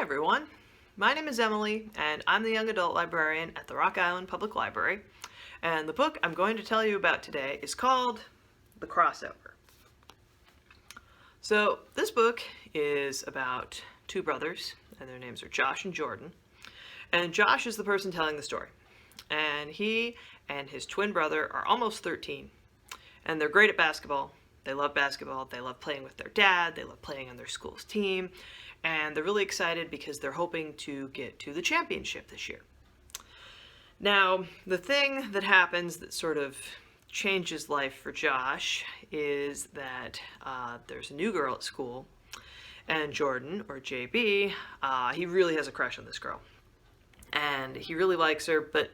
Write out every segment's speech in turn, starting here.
Hi everyone, my name is Emily and I'm the Young Adult Librarian at the Rock Island Public Library, and the book I'm going to tell you about today is called The Crossover. So this book is about two brothers, and their names are Josh and Jordan, and Josh is the person telling the story, and he and his twin brother are almost 13, and they're great at basketball. They love basketball, they love playing with their dad, they love playing on their school's team, and they're really excited because they're hoping to get to the championship this year. Now, the thing that happens that sort of changes life for Josh is that there's a new girl at school, and Jordan, or JB, he really has a crush on this girl. And he really likes her, but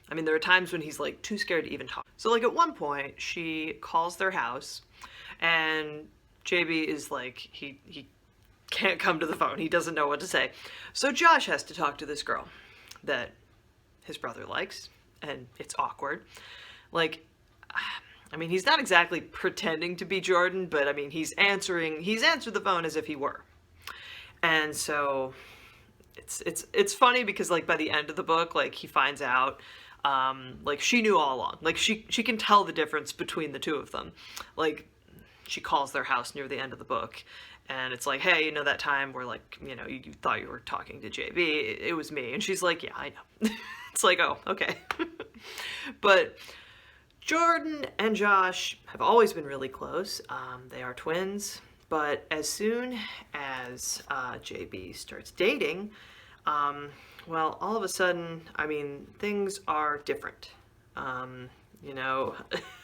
I mean, there are times when he's like too scared to even talk. So like at one point, she calls their house, and JB is like, he can't come to the phone. He doesn't know what to say. So Josh has to talk to this girl that his brother likes, and it's awkward. Like, I mean, he's not exactly pretending to be Jordan, but I mean, he's answered the phone as if he were. And so it's funny because like by the end of the book, like he finds out like she knew all along. Like she can tell the difference between the two of them. Like she calls their house near the end of the book, and it's like, hey, you know that time where like, you know, you thought you were talking to JB, it was me. And she's like, yeah, I know. It's like, oh, okay. But Jordan and Josh have always been really close. They are twins, but as soon as JB starts dating, well, all of a sudden, I mean, things are different. You know,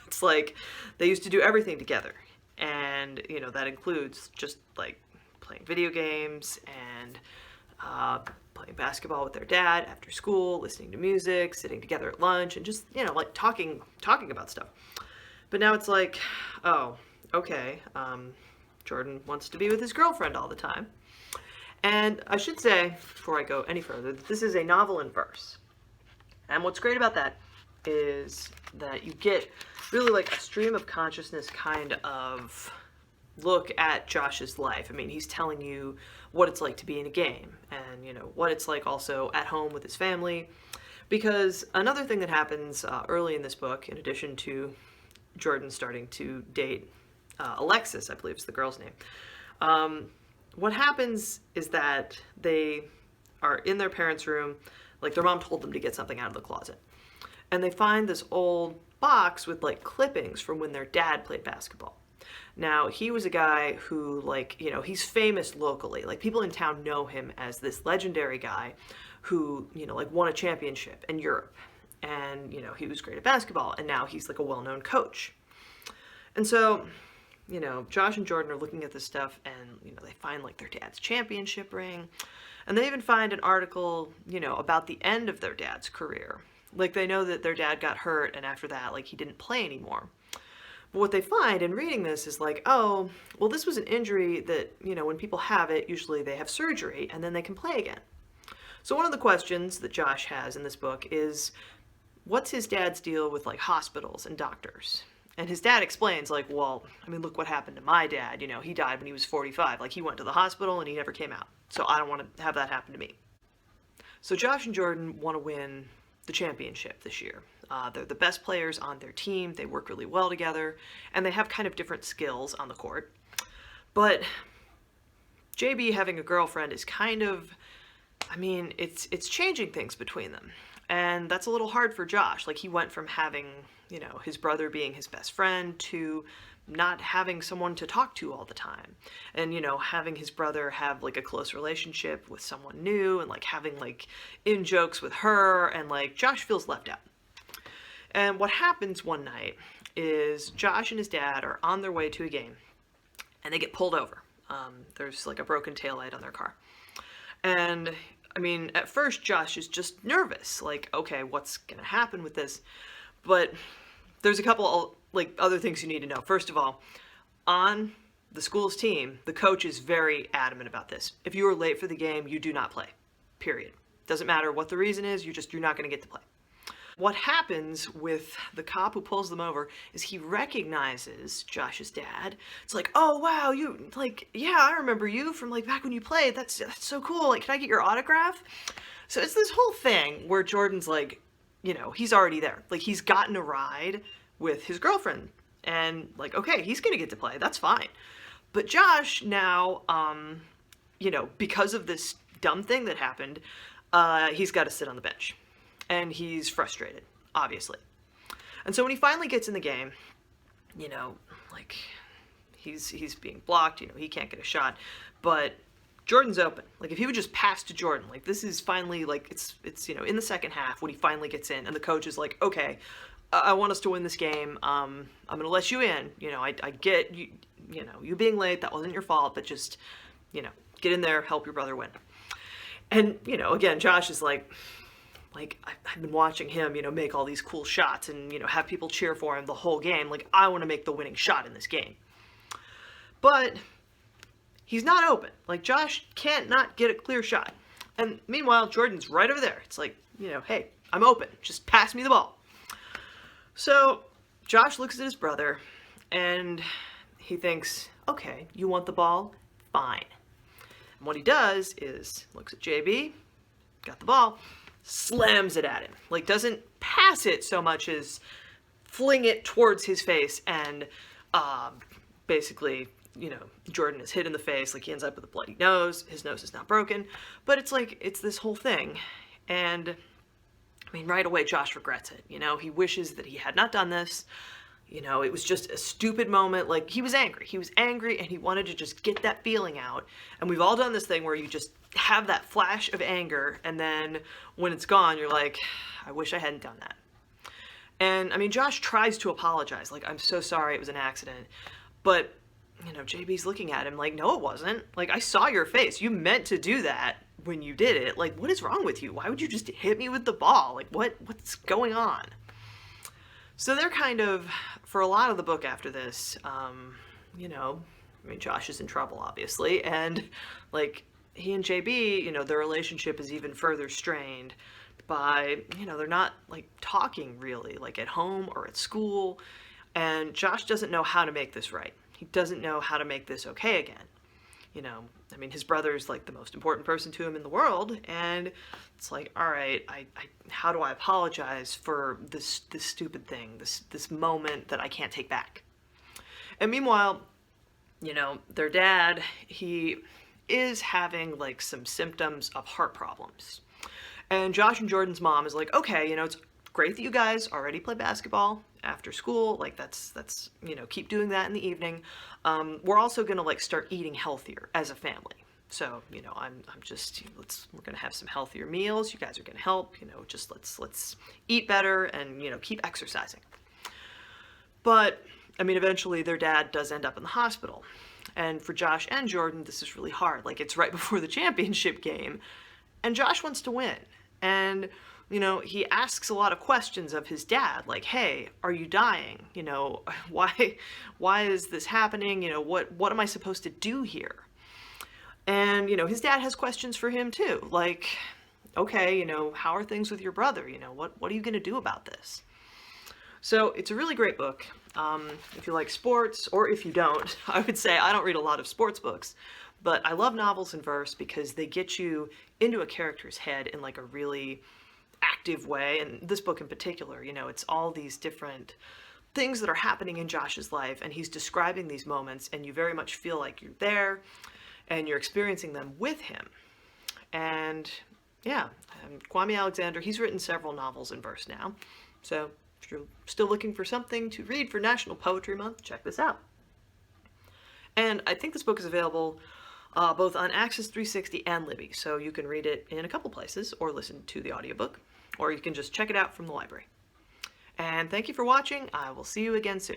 it's like they used to do everything together. And, you know, that includes just like playing video games and playing basketball with their dad after school, listening to music, sitting together at lunch, and just, you know, like talking about stuff. But now it's like, oh, okay, Jordan wants to be with his girlfriend all the time. And I should say, before I go any further, that this is a novel in verse. And what's great about that is that you get really like a stream of consciousness kind of look at Josh's life. I mean, he's telling you what it's like to be in a game, and, you know, what it's like also at home with his family. Because another thing that happens early in this book, in addition to Jordan starting to date Alexis, I believe is the girl's name, what happens is that they are in their parents' room, like their mom told them to get something out of the closet. And they find this old box with like clippings from when their dad played basketball. Now, he was a guy who, like, you know, he's famous locally. Like, people in town know him as this legendary guy who, you know, like won a championship in Europe. And, you know, he was great at basketball, and now he's like a well-known coach. And so, you know, Josh and Jordan are looking at this stuff, and, you know, they find like their dad's championship ring. And they even find an article, you know, about the end of their dad's career. Like, they know that their dad got hurt, and after that, like, he didn't play anymore. But what they find in reading this is like, oh, well, this was an injury that, you know, when people have it, usually they have surgery, and then they can play again. So one of the questions that Josh has in this book is, what's his dad's deal with, like, hospitals and doctors? And his dad explains, like, well, I mean, look what happened to my dad. You know, he died when he was 45. Like, he went to the hospital, and he never came out. So I don't want to have that happen to me. So Josh and Jordan want to win the championship this year. They're the best players on their team. They work really well together, and they have kind of different skills on the court. But JB having a girlfriend is kind of, I mean, it's changing things between them. And that's a little hard for Josh. Like, he went from having, you know, his brother being his best friend to not having someone to talk to all the time. And, you know, having his brother have like a close relationship with someone new, and like having like in jokes with her, and like Josh feels left out. And what happens one night is Josh and his dad are on their way to a game, and they get pulled over. There's like a broken taillight on their car. And I mean, at first Josh is just nervous, like, okay, what's gonna happen with this? But there's a couple like other things you need to know. First of all, on the school's team, the coach is very adamant about this. If you are late for the game, you do not play. Period. Doesn't matter what the reason is, you're not going to get to play. What happens with the cop who pulls them over is he recognizes Josh's dad. It's like, oh wow, you, like, yeah, I remember you from like back when you played. That's so cool. Like, can I get your autograph? So it's this whole thing where Jordan's like, you know, he's already there. Like, he's gotten a ride with his girlfriend, and like, okay, he's gonna get to play. That's fine. But Josh now, you know, because of this dumb thing that happened, he's got to sit on the bench. And he's frustrated, obviously. And so when he finally gets in the game, you know, like, he's being blocked, you know, he can't get a shot. But Jordan's open. Like, if he would just pass to Jordan, like, this is finally, like, it's you know, in the second half when he finally gets in, and the coach is like, okay, I want us to win this game. I'm going to let you in. You know, I get, you know, you being late, that wasn't your fault, but just, you know, get in there, help your brother win. And, you know, again, Josh is like, I've been watching him, you know, make all these cool shots and, you know, have people cheer for him the whole game. Like, I want to make the winning shot in this game. But he's not open. Like, Josh can't not get a clear shot. And meanwhile, Jordan's right over there. It's like, you know, hey, I'm open. Just pass me the ball. So Josh looks at his brother and he thinks, okay, you want the ball? Fine. And what he does is looks at JB, got the ball, slams it at him. Like, doesn't pass it so much as fling it towards his face, and basically, you know, Jordan is hit in the face. Like, he ends up with a bloody nose. His nose is not broken, but it's like, it's this whole thing. And I mean, right away, Josh regrets it. You know, he wishes that he had not done this. You know, it was just a stupid moment. Like, he was angry. He was angry, and he wanted to just get that feeling out. And we've all done this thing where you just have that flash of anger, and then when it's gone, you're like, I wish I hadn't done that. And, I mean, Josh tries to apologize. Like, I'm so sorry, it was an accident. But, you know, JB's looking at him like, no, it wasn't. Like, I saw your face. You meant to do that when you did it. Like, what is wrong with you? Why would you just hit me with the ball? Like, what's going on? So they're kind of, for a lot of the book after this, you know, I mean, Josh is in trouble, obviously, and, like, he and JB, you know, their relationship is even further strained by, you know, they're not, like, talking really, like, at home or at school, and Josh doesn't know how to make this right. He doesn't know how to make this okay again. You know, I mean, his brother's like the most important person to him in the world, and it's like, all right, how do I apologize for this stupid thing, this moment that I can't take back? And meanwhile, you know, their dad, he is having like some symptoms of heart problems. And Josh and Jordan's mom is like, okay, you know, it's great that you guys already play basketball after school. Like, that's, you know, keep doing that in the evening. We're also going to like start eating healthier as a family. So, you know, I'm just, we're going to have some healthier meals. You guys are going to help, you know, just let's eat better and, you know, keep exercising. But, I mean, eventually their dad does end up in the hospital. And for Josh and Jordan, this is really hard. Like, it's right before the championship game, and Josh wants to win. And, you know, he asks a lot of questions of his dad, like, hey, are you dying? You know, why is this happening? You know, what am I supposed to do here? And, you know, his dad has questions for him too, like, okay, you know, how are things with your brother? You know, what are you going to do about this? So it's a really great book. If you like sports, or if you don't, I would say I don't read a lot of sports books, but I love novels in verse because they get you into a character's head in like a really active way. And this book in particular, you know, it's all these different things that are happening in Josh's life, and he's describing these moments, and you very much feel like you're there and you're experiencing them with him. And yeah, Kwame Alexander, he's written several novels in verse now. So if you're still looking for something to read for National Poetry Month, check this out. And I think this book is available both on Access 360 and Libby, so you can read it in a couple places or listen to the audiobook, or you can just check it out from the library. And thank you for watching. I will see you again soon.